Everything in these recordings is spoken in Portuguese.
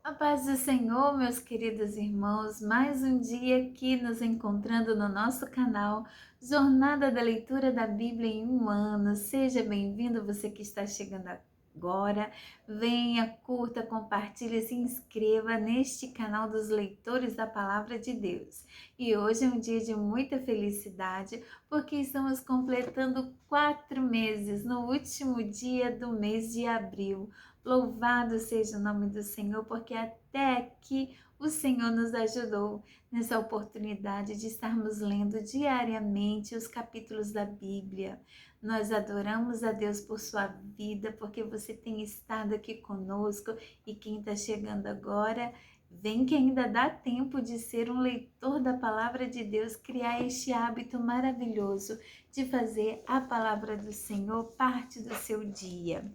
A paz do Senhor, meus queridos irmãos, mais um dia aqui nos encontrando no nosso canal Jornada da Leitura da Bíblia em um ano. Seja bem-vindo, você que está chegando agora. Venha, curta, compartilhe e se inscreva neste canal dos leitores da Palavra de Deus. E hoje é um dia de muita felicidade, porque estamos completando 4 meses, no último dia do mês de abril. Louvado seja o nome do Senhor, porque até aqui o Senhor nos ajudou nessa oportunidade de estarmos lendo diariamente os capítulos da Bíblia. Nós adoramos a Deus por sua vida, porque você tem estado aqui conosco, e quem está chegando agora, vem que ainda dá tempo de ser um leitor da Palavra de Deus, criar este hábito maravilhoso de fazer a Palavra do Senhor parte do seu dia.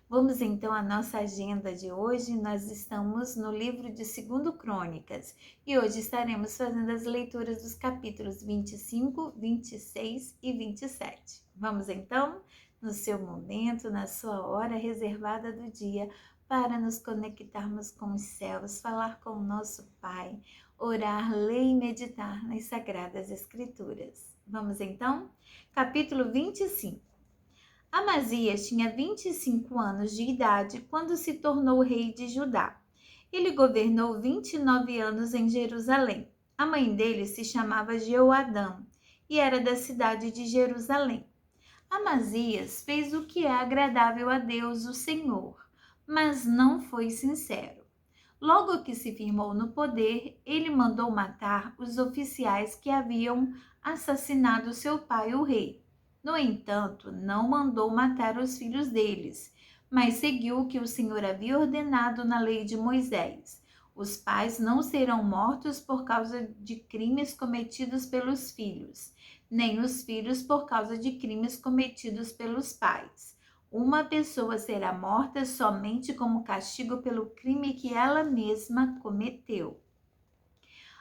Vamos então à nossa agenda de hoje. Nós estamos no livro de 2 Crônicas e hoje estaremos fazendo as leituras dos capítulos 25, 26 e 27. Vamos então, no seu momento, na sua hora reservada do dia, para nos conectarmos com os céus, falar com o nosso Pai, orar, ler e meditar nas Sagradas Escrituras. Vamos então? Capítulo 25. Amazias tinha 25 anos de idade quando se tornou rei de Judá. Ele governou 29 anos em Jerusalém. A mãe dele se chamava Jeoadã e era da cidade de Jerusalém. Amazias fez o que é agradável a Deus, o Senhor, mas não foi sincero. Logo que se firmou no poder, ele mandou matar os oficiais que haviam assassinado seu pai, o rei. No entanto, não mandou matar os filhos deles, mas seguiu o que o Senhor havia ordenado na lei de Moisés. Os pais não serão mortos por causa de crimes cometidos pelos filhos, nem os filhos por causa de crimes cometidos pelos pais. Uma pessoa será morta somente como castigo pelo crime que ela mesma cometeu.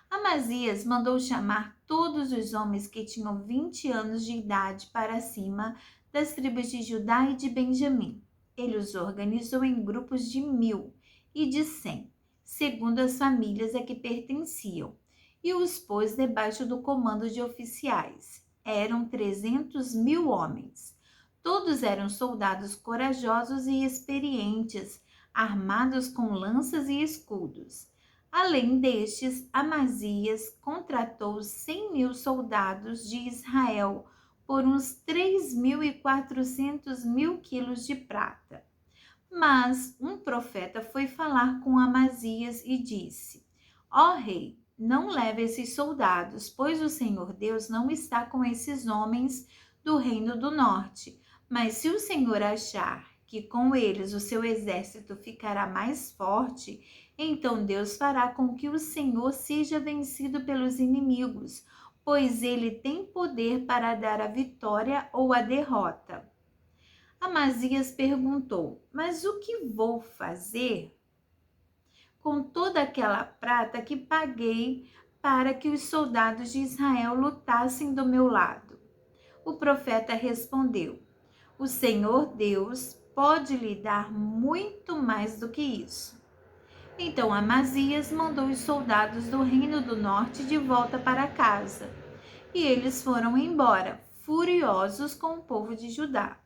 Amazias mandou chamar todos os homens que tinham 20 anos de idade para cima das tribos de Judá e de Benjamim. Ele os organizou em grupos de 1.000 e de 100, segundo as famílias a que pertenciam, e os pôs debaixo do comando de oficiais. Eram 300.000 homens. Todos eram soldados corajosos e experientes, armados com lanças e escudos. Além destes, Amazias contratou 100.000 soldados de Israel por uns 3.400 mil quilos de prata. Mas um profeta foi falar com Amazias e disse: Ó rei, não leve esses soldados, pois o Senhor Deus não está com esses homens do reino do norte. Mas se o Senhor achar que com eles o seu exército ficará mais forte, então Deus fará com que o Senhor seja vencido pelos inimigos, pois ele tem poder para dar a vitória ou a derrota. Amazias perguntou: Mas o que vou fazer com toda aquela prata que paguei para que os soldados de Israel lutassem do meu lado? O profeta respondeu: O Senhor Deus pode lhe dar muito mais do que isso. Então Amazias mandou os soldados do reino do norte de volta para casa, e eles foram embora, furiosos com o povo de Judá.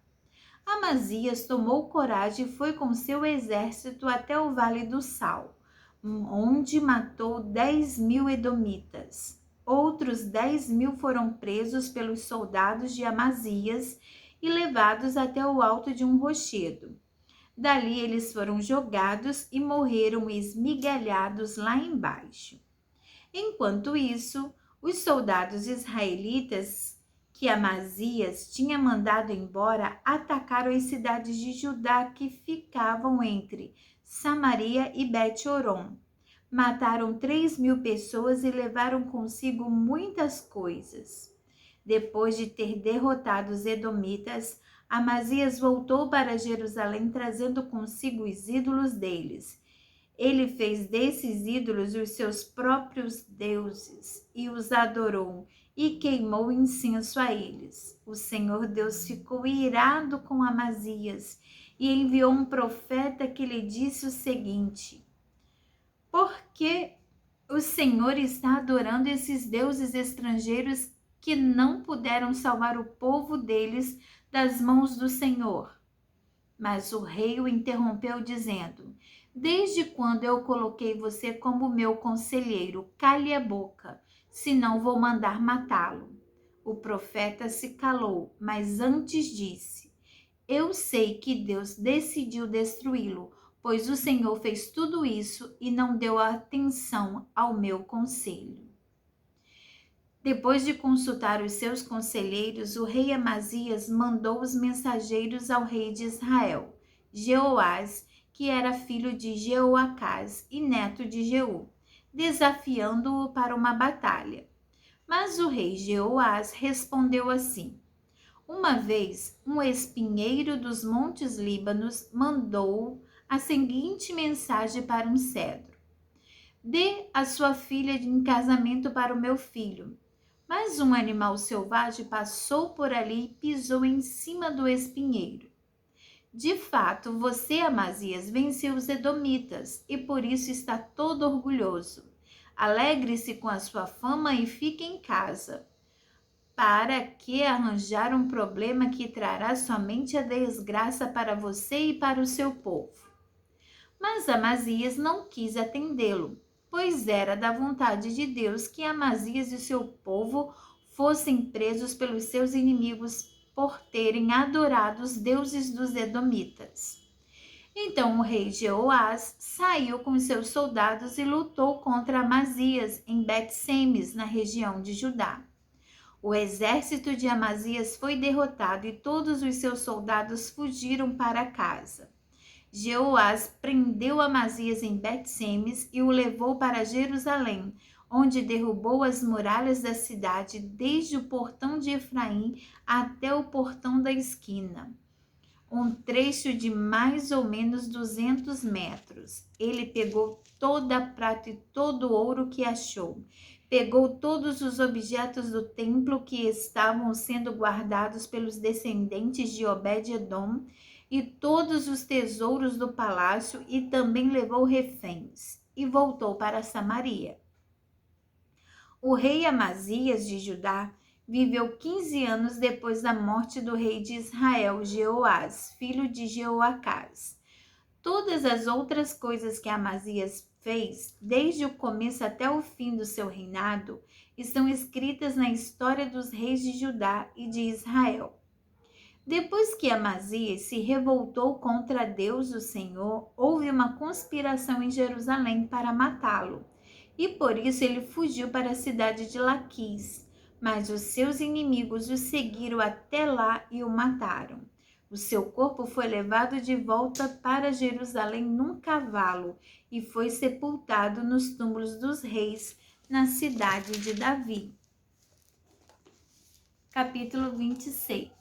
Amazias tomou coragem e foi com seu exército até o Vale do Sal, onde matou 10.000 edomitas. Outros 10.000 foram presos pelos soldados de Amazias e levados até o alto de um rochedo. Dali eles foram jogados e morreram esmigalhados lá embaixo. Enquanto isso, os soldados israelitas que Amazias tinha mandado embora atacaram as cidades de Judá que ficavam entre Samaria e Bet-Horon. Mataram 3.000 pessoas e levaram consigo muitas coisas. Depois de ter derrotado os edomitas, Amazias voltou para Jerusalém trazendo consigo os ídolos deles. Ele fez desses ídolos os seus próprios deuses e os adorou e queimou incenso a eles. O Senhor Deus ficou irado com Amazias e enviou um profeta que lhe disse o seguinte: Porque o Senhor está adorando esses deuses estrangeiros que não puderam salvar o povo deles das mãos do Senhor. Mas o rei o interrompeu, dizendo: Desde quando eu coloquei você como meu conselheiro? Cale a boca, senão vou mandar matá-lo. O profeta se calou, mas antes disse: Eu sei que Deus decidiu destruí-lo, pois o Senhor fez tudo isso e não deu atenção ao meu conselho. Depois de consultar os seus conselheiros, o rei Amazias mandou os mensageiros ao rei de Israel, Jeoás, que era filho de Jeoacás e neto de Jeú, desafiando-o para uma batalha. Mas o rei Jeoás respondeu assim: Uma vez, um espinheiro dos montes Líbanos mandou a seguinte mensagem para um cedro: Dê a sua filha em casamento para o meu filho. Mas um animal selvagem passou por ali e pisou em cima do espinheiro. De fato, você, Amazias, venceu os edomitas e por isso está todo orgulhoso. Alegre-se com a sua fama e fique em casa. Para que arranjar um problema que trará somente a desgraça para você e para o seu povo? Mas Amazias não quis atendê-lo, pois era da vontade de Deus que Amazias e seu povo fossem presos pelos seus inimigos por terem adorado os deuses dos edomitas. Então o rei Jeoás saiu com seus soldados e lutou contra Amazias em Bet-Semes, na região de Judá. O exército de Amazias foi derrotado e todos os seus soldados fugiram para casa. Jeoás prendeu Amazias em Bet-Semes e o levou para Jerusalém, onde derrubou as muralhas da cidade desde o portão de Efraim até o portão da esquina, um trecho de mais ou menos 200 metros. Ele pegou toda a prata e todo o ouro que achou. Pegou todos os objetos do templo que estavam sendo guardados pelos descendentes de Obed-edom e todos os tesouros do palácio e também levou reféns e voltou para Samaria. O rei Amazias de Judá viveu 15 anos depois da morte do rei de Israel, Jeoás, filho de Jeoacás. Todas as outras coisas que Amazias fez, desde o começo até o fim do seu reinado, estão escritas na história dos reis de Judá e de Israel. Depois que Amazias se revoltou contra Deus, o Senhor, houve uma conspiração em Jerusalém para matá-lo, e por isso ele fugiu para a cidade de Laquis. Mas os seus inimigos o seguiram até lá e o mataram. O seu corpo foi levado de volta para Jerusalém num cavalo e foi sepultado nos túmulos dos reis na cidade de Davi. Capítulo 26.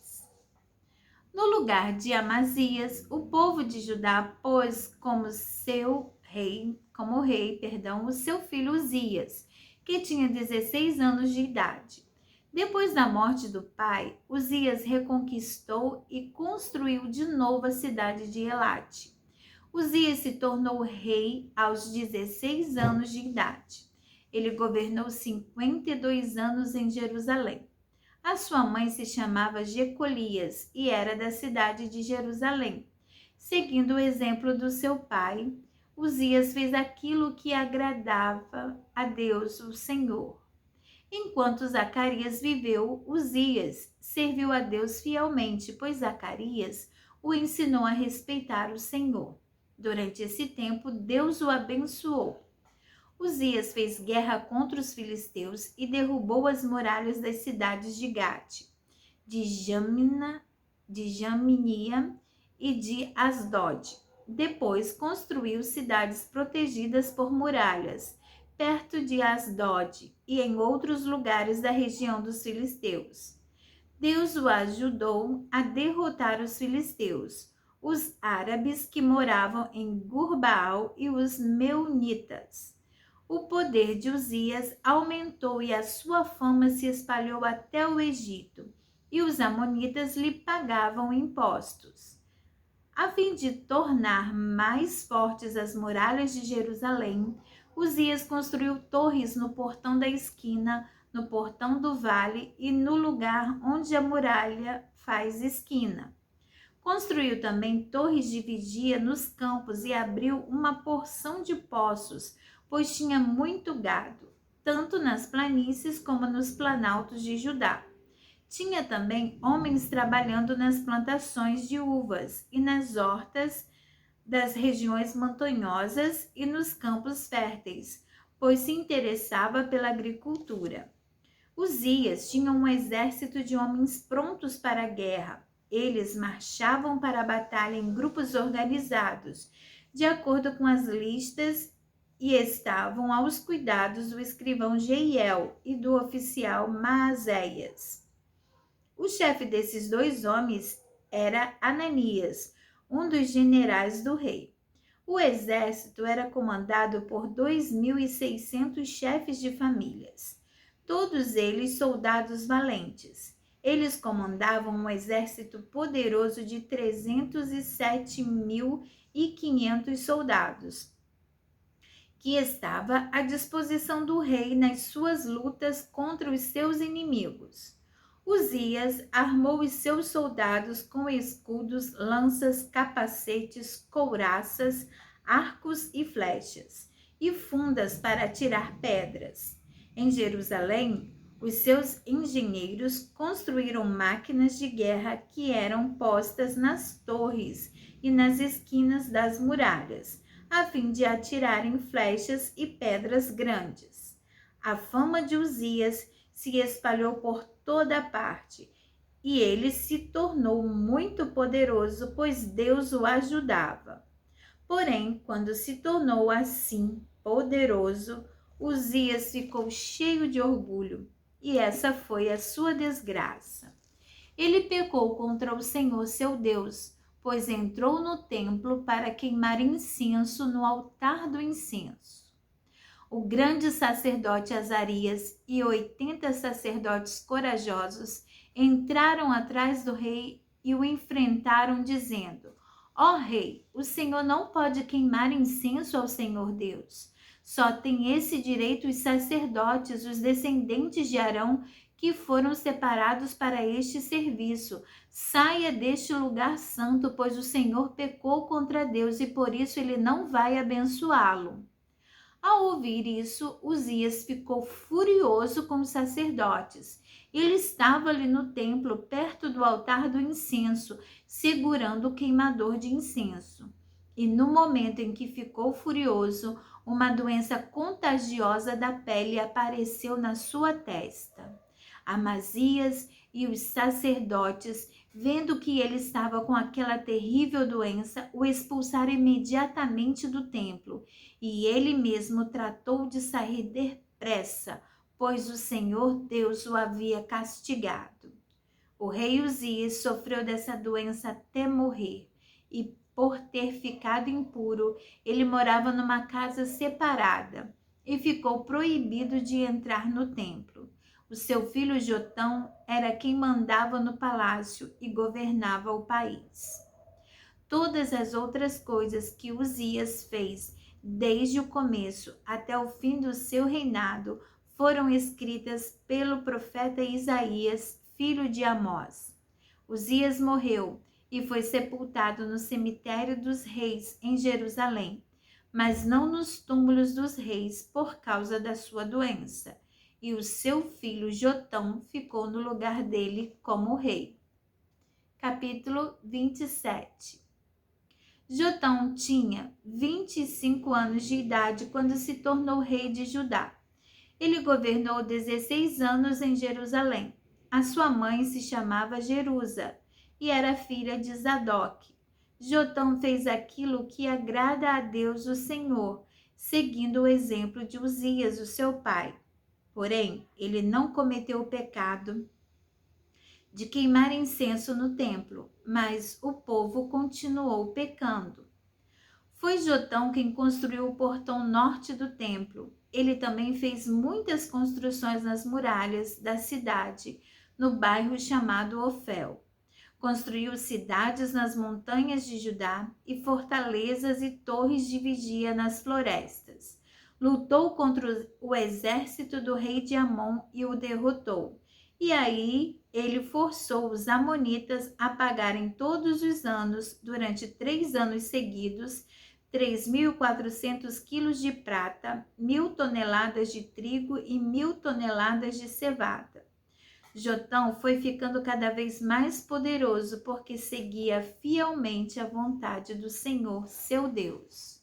No lugar de Amazias, o povo de Judá pôs como rei, o seu filho Uzias, que tinha 16 anos de idade. Depois da morte do pai, Uzias reconquistou e construiu de novo a cidade de Elate. Uzias se tornou rei aos 16 anos de idade. Ele governou 52 anos em Jerusalém. A sua mãe se chamava Jecolias e era da cidade de Jerusalém. Seguindo o exemplo do seu pai, Uzias fez aquilo que agradava a Deus, o Senhor. Enquanto Zacarias viveu, Uzias serviu a Deus fielmente, pois Zacarias o ensinou a respeitar o Senhor. Durante esse tempo, Deus o abençoou. Uzias fez guerra contra os filisteus e derrubou as muralhas das cidades de Gate, de Jaminia e de Asdod. Depois construiu cidades protegidas por muralhas, perto de Asdod e em outros lugares da região dos filisteus. Deus o ajudou a derrotar os filisteus, os árabes que moravam em Gurbaal e os meunitas. O poder de Uzias aumentou e a sua fama se espalhou até o Egito, e os amonitas lhe pagavam impostos. A fim de tornar mais fortes as muralhas de Jerusalém, Uzias construiu torres no portão da esquina, no portão do vale e no lugar onde a muralha faz esquina. Construiu também torres de vigia nos campos e abriu uma porção de poços, pois tinha muito gado, tanto nas planícies como nos planaltos de Judá. Tinha também homens trabalhando nas plantações de uvas e nas hortas das regiões montanhosas e nos campos férteis, pois se interessava pela agricultura. Uzias tinha um exército de homens prontos para a guerra. Eles marchavam para a batalha em grupos organizados, de acordo com as listas, e estavam aos cuidados do escrivão Jeiel e do oficial Maazéias. O chefe desses dois homens era Ananias, um dos generais do rei. O exército era comandado por 2.600 chefes de famílias, todos eles soldados valentes. Eles comandavam um exército poderoso de 307.500 soldados, que estava à disposição do rei nas suas lutas contra os seus inimigos. Uzias armou os seus soldados com escudos, lanças, capacetes, couraças, arcos e flechas, e fundas para atirar pedras. Em Jerusalém, os seus engenheiros construíram máquinas de guerra que eram postas nas torres e nas esquinas das muralhas, a fim de atirarem flechas e pedras grandes. A fama de Uzias se espalhou por toda parte, e ele se tornou muito poderoso, pois Deus o ajudava. Porém, quando se tornou assim poderoso, Uzias ficou cheio de orgulho, e essa foi a sua desgraça. Ele pecou contra o Senhor seu Deus, pois entrou no templo para queimar incenso no altar do incenso. O grande sacerdote Azarias e 80 sacerdotes corajosos entraram atrás do rei e o enfrentaram, dizendo: Ó rei, o Senhor não pode queimar incenso ao Senhor Deus. Só tem esse direito os sacerdotes, os descendentes de Arão, que foram separados para este serviço. Saia deste lugar santo, pois o Senhor pecou contra Deus e por isso ele não vai abençoá-lo. Ao ouvir isso, Uzias ficou furioso com os sacerdotes. Ele estava ali no templo, perto do altar do incenso, segurando o queimador de incenso. E no momento em que ficou furioso, uma doença contagiosa da pele apareceu na sua testa. Amazias e os sacerdotes, vendo que ele estava com aquela terrível doença, o expulsaram imediatamente do templo, e ele mesmo tratou de sair depressa, pois o Senhor Deus o havia castigado. O rei Uzias sofreu dessa doença até morrer, e por ter ficado impuro, ele morava numa casa separada e ficou proibido de entrar no templo. O seu filho Jotão era quem mandava no palácio e governava o país. Todas as outras coisas que Uzias fez, desde o começo até o fim do seu reinado, foram escritas pelo profeta Isaías, filho de Amós. Uzias morreu e foi sepultado no cemitério dos reis em Jerusalém, mas não nos túmulos dos reis por causa da sua doença. E o seu filho Jotão ficou no lugar dele como rei. Capítulo 27. Jotão tinha 25 anos de idade quando se tornou rei de Judá. Ele governou 16 anos em Jerusalém. A sua mãe se chamava Jerusa e era filha de Zadok. Jotão fez aquilo que agrada a Deus o Senhor, seguindo o exemplo de Uzias, o seu pai. Porém, ele não cometeu o pecado de queimar incenso no templo, mas o povo continuou pecando. Foi Jotão quem construiu o portão norte do templo. Ele também fez muitas construções nas muralhas da cidade, no bairro chamado Ofel. Construiu cidades nas montanhas de Judá e fortalezas e torres de vigia nas florestas. lutou contra o exército do rei de Amon e o derrotou. E aí ele forçou os amonitas a pagarem todos os anos, durante 3 anos seguidos, 3.400 quilos de prata, 1.000 toneladas de trigo e 1.000 toneladas de cevada. Jotão foi ficando cada vez mais poderoso porque seguia fielmente a vontade do Senhor, seu Deus.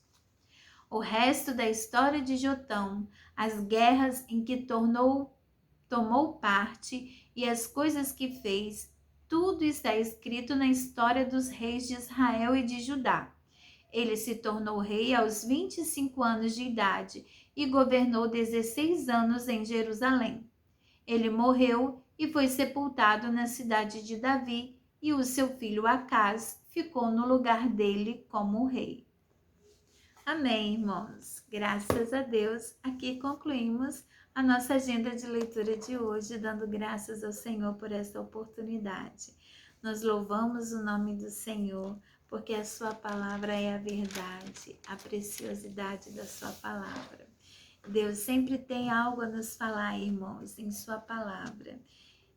O resto da história de Jotão, as guerras em que tomou parte e as coisas que fez, tudo está escrito na história dos reis de Israel e de Judá. Ele se tornou rei aos 25 anos de idade e governou 16 anos em Jerusalém. Ele morreu e foi sepultado na cidade de Davi, e o seu filho Acaz ficou no lugar dele como rei. Amém, irmãos. Graças a Deus, aqui concluímos a nossa agenda de leitura de hoje, dando graças ao Senhor por essa oportunidade. Nós louvamos o nome do Senhor, porque a sua palavra é a verdade, a preciosidade da sua palavra. Deus sempre tem algo a nos falar, irmãos, em sua palavra.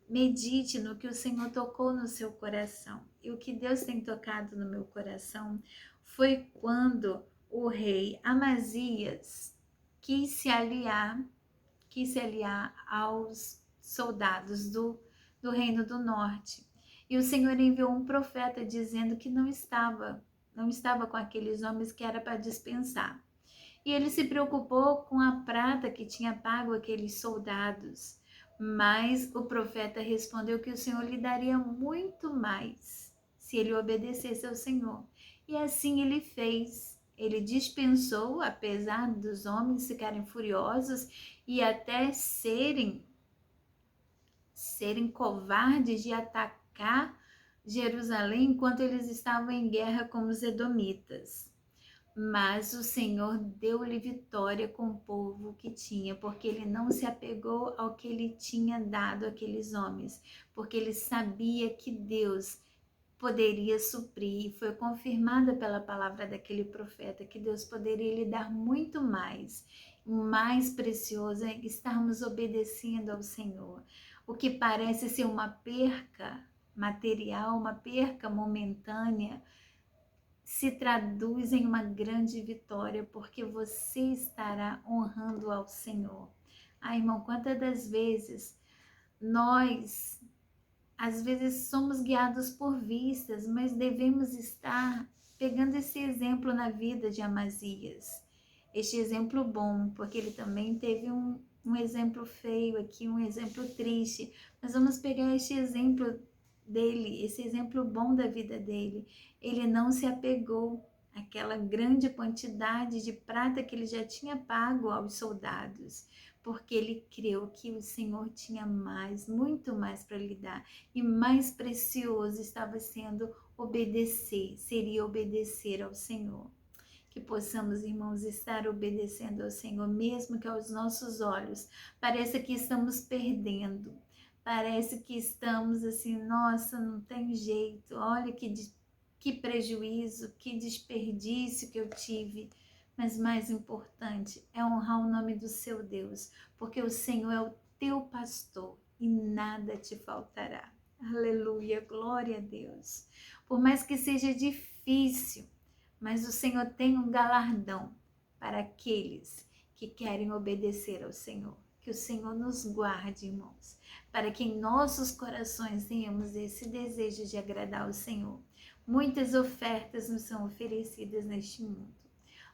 Medite no que o Senhor tocou no seu coração. E o que Deus tem tocado no meu coração foi quando o rei Amazias quis se aliar aos soldados do reino do norte. E o Senhor enviou um profeta dizendo que não estava com aqueles homens, que era para dispensar. E ele se preocupou com a prata que tinha pago aqueles soldados. Mas o profeta respondeu que o Senhor lhe daria muito mais se ele obedecesse ao Senhor. E assim ele fez. Ele dispensou, apesar dos homens ficarem furiosos e até serem covardes de atacar Jerusalém enquanto eles estavam em guerra com os edomitas. Mas o Senhor deu-lhe vitória com o povo que tinha, porque ele não se apegou ao que ele tinha dado àqueles homens, porque ele sabia que Deus poderia suprir, e foi confirmada pela palavra daquele profeta, que Deus poderia lhe dar muito mais. O mais precioso é estarmos obedecendo ao Senhor. O que parece ser uma perca material, uma perca momentânea, se traduz em uma grande vitória, porque você estará honrando ao Senhor. Irmão, quantas das vezes nós, às vezes, somos guiados por vistas, mas devemos estar pegando esse exemplo na vida de Amazias. Este exemplo bom, porque ele também teve um exemplo feio aqui, um exemplo triste. Mas vamos pegar este exemplo dele, esse exemplo bom da vida dele. Ele não se apegou àquela grande quantidade de prata que ele já tinha pago aos soldados, porque ele creu que o Senhor tinha mais, muito mais para lhe dar, e mais precioso estava sendo seria obedecer ao Senhor. Que possamos, irmãos, estar obedecendo ao Senhor, mesmo que aos nossos olhos pareça que estamos perdendo. Parece que estamos assim, nossa, não tem jeito, olha que prejuízo, que desperdício que eu tive. Mas mais importante é honrar o nome do seu Deus, porque o Senhor é o teu pastor e nada te faltará. Aleluia, glória a Deus. Por mais que seja difícil, mas o Senhor tem um galardão para aqueles que querem obedecer ao Senhor. Que o Senhor nos guarde, irmãos, para que em nossos corações tenhamos esse desejo de agradar ao Senhor. Muitas ofertas nos são oferecidas neste mundo,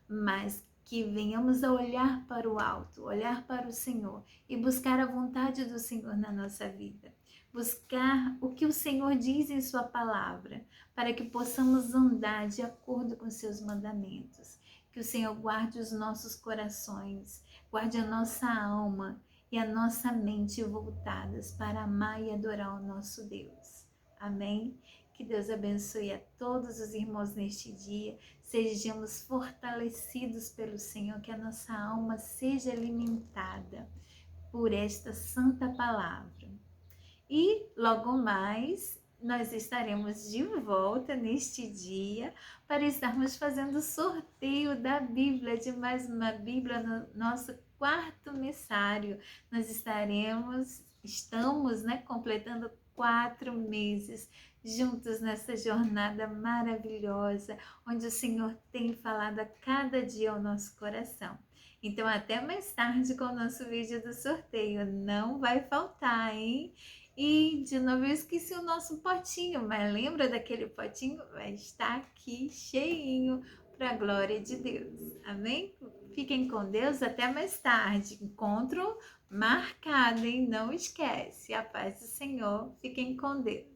mas que venhamos a olhar para o alto, olhar para o Senhor e buscar a vontade do Senhor na nossa vida. Buscar o que o Senhor diz em sua palavra, para que possamos andar de acordo com seus mandamentos. Que o Senhor guarde os nossos corações, guarde a nossa alma e a nossa mente voltadas para amar e adorar o nosso Deus. Amém? Que Deus abençoe a todos os irmãos neste dia. Sejamos fortalecidos pelo Senhor, que a nossa alma seja alimentada por esta santa palavra. E logo mais nós estaremos de volta neste dia para estarmos fazendo sorteio da Bíblia, de mais uma Bíblia no nosso quarto missário. Nós estamos, né, completando 4 meses juntos nessa jornada maravilhosa, onde o Senhor tem falado a cada dia ao nosso coração. Então, até mais tarde com o nosso vídeo do sorteio. Não vai faltar, hein? E, de novo, eu esqueci o nosso potinho, mas lembra daquele potinho? Vai estar aqui cheinho para a glória de Deus. Amém? Fiquem com Deus, até mais tarde. Encontro marcado, hein? Não esquece. A paz do Senhor. Fiquem com Deus.